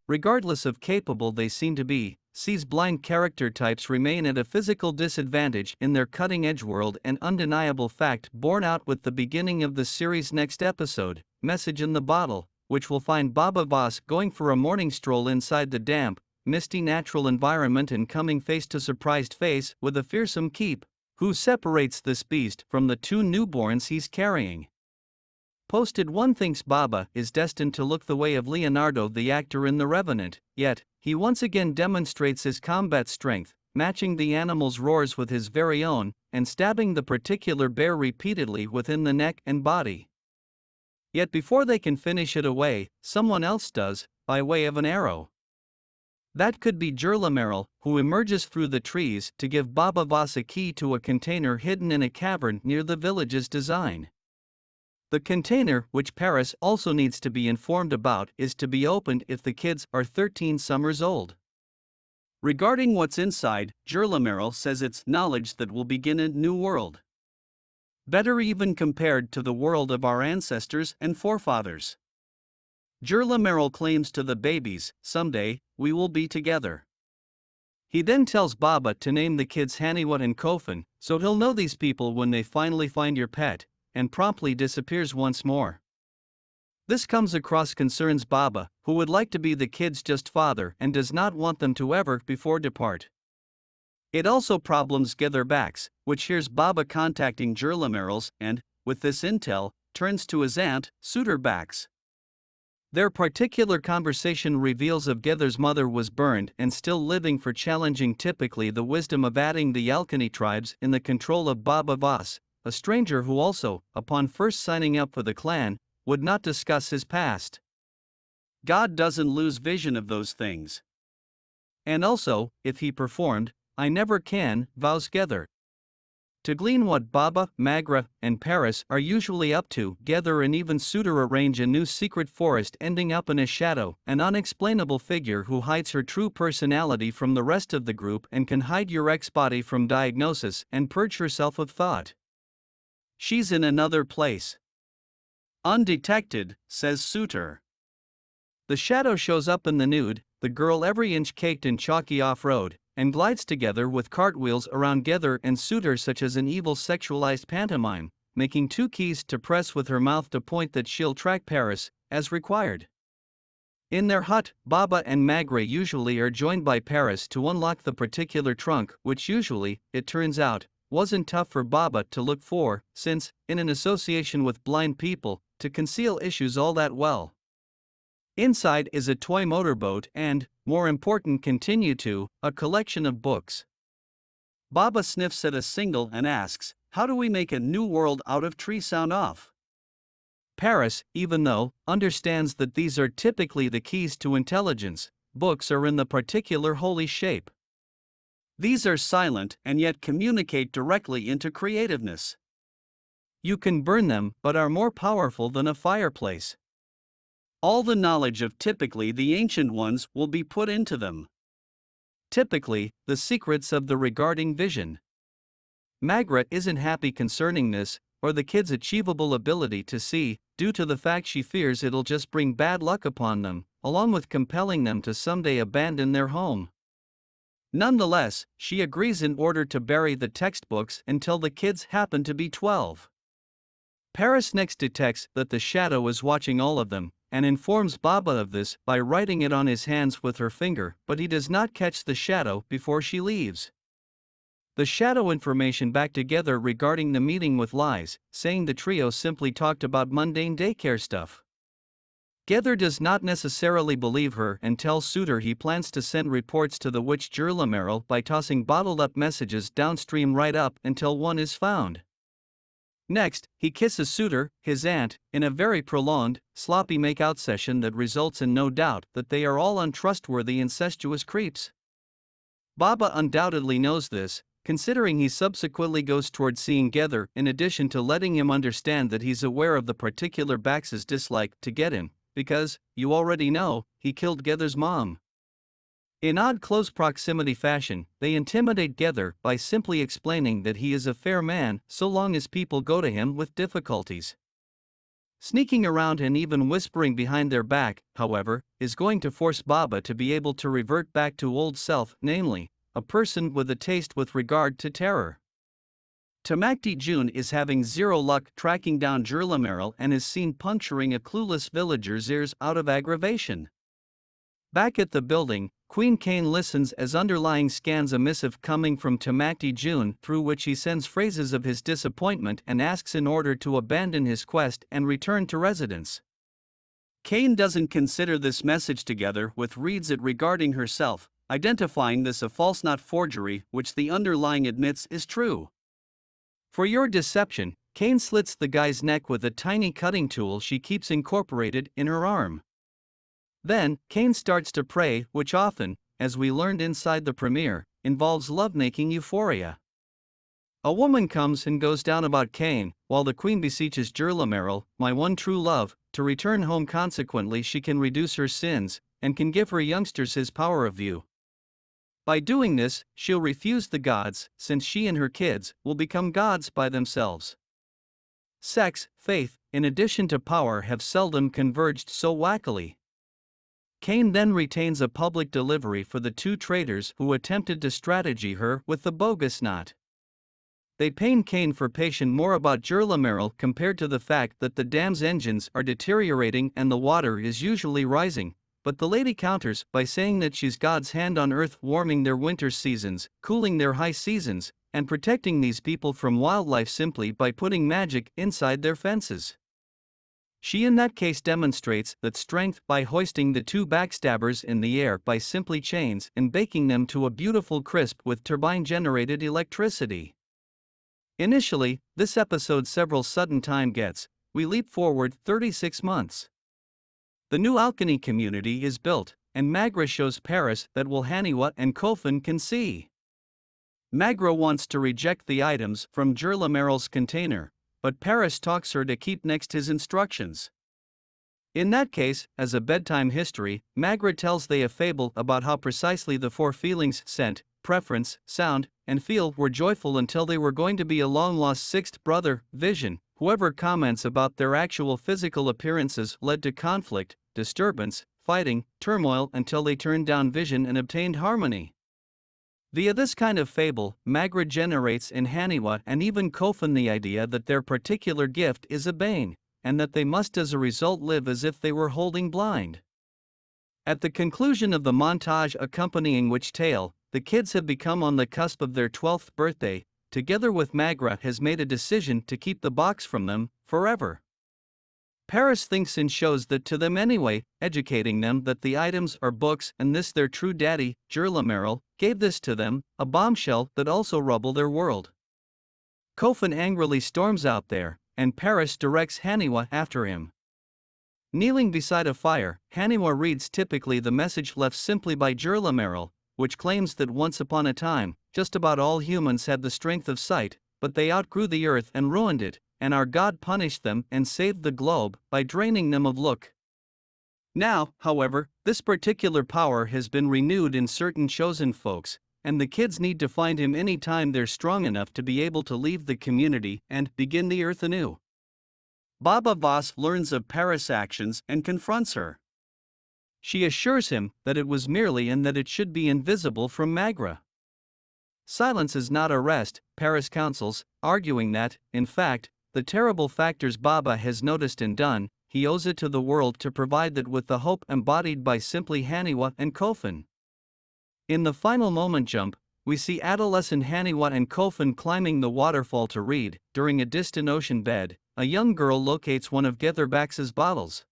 regardless of capable they seem to be, sees blind character types remain at a physical disadvantage in their cutting-edge world, an undeniable fact borne out with the beginning of the series' next episode, Message in the Bottle, which will find Baba Voss going for a morning stroll inside the damp, misty natural environment and coming face to surprised face with a fearsome keep, who separates this beast from the two newborns he's carrying. Posted: one thinks Baba is destined to look the way of Leonardo the actor in The Revenant, yet, he once again demonstrates his combat strength, matching the animal's roars with his very own, and stabbing the particular bear repeatedly within the neck and body. Yet before they can finish it away, someone else does, by way of an arrow. That could be Gerlamerl, who emerges through the trees to give Baba Voss a key to a container hidden in a cavern near the village's design. The container, which Paris also needs to be informed about, is to be opened if the kids are 13 summers old. Regarding what's inside, Gerlamerl says it's knowledge that will begin a new world. Better even compared to the world of our ancestors and forefathers. Gerlamerl claims to the babies, someday, we will be together. He then tells Baba to name the kids Haniwat and Kofan, so he'll know these people when they finally find your pet, and promptly disappears once more. This comes across concerns Baba, who would like to be the kids' just father and does not want them to ever before depart. It also problems Gether Backs, which hears Baba contacting Gerlamerls and, with this intel, turns to his aunt, Suitor Backs. Their particular conversation reveals of Gether's mother was burned and still living for challenging typically the wisdom of adding the Yalkani tribes in the control of Baba Voss, a stranger who also, upon first signing up for the clan, would not discuss his past. God doesn't lose vision of those things. And also, if he performed, I never can, vows Gether. To glean what Baba, Magra, and Paris are usually up to, Gether and even Suitor arrange a new secret forest, ending up in a shadow, an unexplainable figure who hides her true personality from the rest of the group and can hide your ex-body from diagnosis and purge herself of thought. She's in another place. Undetected, says Suitor. The shadow shows up in the nude, the girl every inch caked in chalky off-road, and glides together with cartwheels around Gether and Suitor such as an evil sexualized pantomime, making two keys to press with her mouth to point that she'll track Paris, as required. In their hut, Baba and Magra usually are joined by Paris to unlock the particular trunk, which usually, it turns out, wasn't tough for Baba to look for, since, in an association with blind people, to conceal issues all that well. Inside is a toy motorboat and, more important, a collection of books. Baba sniffs at a single and asks, how do we make a new world out of tree sound off? Paris, even though, understands that these are typically the keys to intelligence, books are in the particular holy shape. These are silent and yet communicate directly into creativeness. You can burn them but are more powerful than a fireplace. All the knowledge of typically the ancient ones will be put into them. Typically, the secrets of the regarding vision. Magra isn't happy concerning this, or the kids' achievable ability to see, due to the fact she fears it'll just bring bad luck upon them, along with compelling them to someday abandon their home. Nonetheless, she agrees in order to bury the textbooks until the kids happen to be 12. Paris next detects that the shadow is watching all of them, and informs Baba of this by writing it on his hands with her finger, but he does not catch the shadow before she leaves. The shadow information back together regarding the meeting with lies, saying the trio simply talked about mundane daycare stuff. Gether does not necessarily believe her and tells Suitor he plans to send reports to the witch Gerlamerl by tossing bottled-up messages downstream right up until one is found. Next, he kisses Suitor, his aunt, in a very prolonged, sloppy make-out session that results in no doubt that they are all untrustworthy incestuous creeps. Baba undoubtedly knows this, considering he subsequently goes toward seeing Gether in addition to letting him understand that he's aware of the particular Bax's dislike to get him, because, you already know, he killed Gether's mom. In odd close proximity fashion, they intimidate Gether by simply explaining that he is a fair man so long as people go to him with difficulties. Sneaking around and even whispering behind their back, however, is going to force Baba to be able to revert back to old self, namely, a person with a taste with regard to terror. Tamakti June is having zero luck tracking down Jurlameril and is seen puncturing a clueless villager's ears out of aggravation. Back at the building, Queen Kane listens as underlying scans a missive coming from Tamakti June through which he sends phrases of his disappointment and asks in order to abandon his quest and return to residence. Kane doesn't consider this message together with reads it regarding herself, identifying this a false not forgery which the underlying admits is true. For your deception, Kane slits the guy's neck with a tiny cutting tool she keeps incorporated in her arm. Then, Kane starts to pray, which often, as we learned inside the premiere, involves lovemaking euphoria. A woman comes and goes down about Kane, while the queen beseeches Jurlameril, my one true love, to return home. Consequently she can reduce her sins, and can give her youngsters his power of view. By doing this, she'll refuse the gods, since she and her kids will become gods by themselves. Sex, faith, in addition to power have seldom converged so wackily. Kane then retains a public delivery for the two traitors who attempted to strategy her with the bogus knot. They pain Kane for patient more about Jurlameril compared to the fact that the dam's engines are deteriorating and the water is usually rising, but the lady counters by saying that she's God's hand on earth warming their winter seasons, cooling their high seasons, and protecting these people from wildlife simply by putting magic inside their fences. She in that case demonstrates that strength by hoisting the two backstabbers in the air by simply chains and baking them to a beautiful crisp with turbine-generated electricity. Initially, this episode several sudden time gets, we leap forward 36 months. The new alchemy community is built, and Magra shows Paris that will Haniwa and Kofan can see. Magra wants to reject the items from Jurlameril's container, but Paris talks her to keep next his instructions. In that case, as a bedtime history, Magra tells they a fable about how precisely the four feelings scent, preference, sound, and feel were joyful until they were going to be a long-lost sixth brother, vision. Whoever comments about their actual physical appearances led to conflict, disturbance, fighting, turmoil until they turned down vision and obtained harmony. Via this kind of fable, Magra generates in Haniwa and even Kofan the idea that their particular gift is a bane, and that they must as a result live as if they were holding blind. At the conclusion of the montage accompanying which tale, the kids have become on the cusp of their 12th birthday, together with Magra has made a decision to keep the box from them, forever. Paris thinks and shows that to them anyway, educating them that the items are books and this their true daddy, Jurlameril, gave this to them, a bombshell that also rubble their world. Kofan angrily storms out there, and Paris directs Haniwa after him. Kneeling beside a fire, Haniwa reads typically the message left simply by Jurlameril, which claims that once upon a time, just about all humans had the strength of sight, but they outgrew the earth and ruined it, and our God punished them and saved the globe by draining them of look. Now, however, this particular power has been renewed in certain chosen folks, and the kids need to find him any time they're strong enough to be able to leave the community and begin the earth anew. Baba Voss learns of Paris' actions and confronts her. She assures him that it was merely and that it should be invisible from Magra. Silence is not arrest, Paris counsels, arguing that, in fact, the terrible factors Baba has noticed and done, he owes it to the world to provide that with the hope embodied by simply Haniwa and Kofan. In the final moment jump, we see adolescent Haniwa and Kofan climbing the waterfall to read. During a distant ocean bed, a young girl locates one of Getherbax's bottles.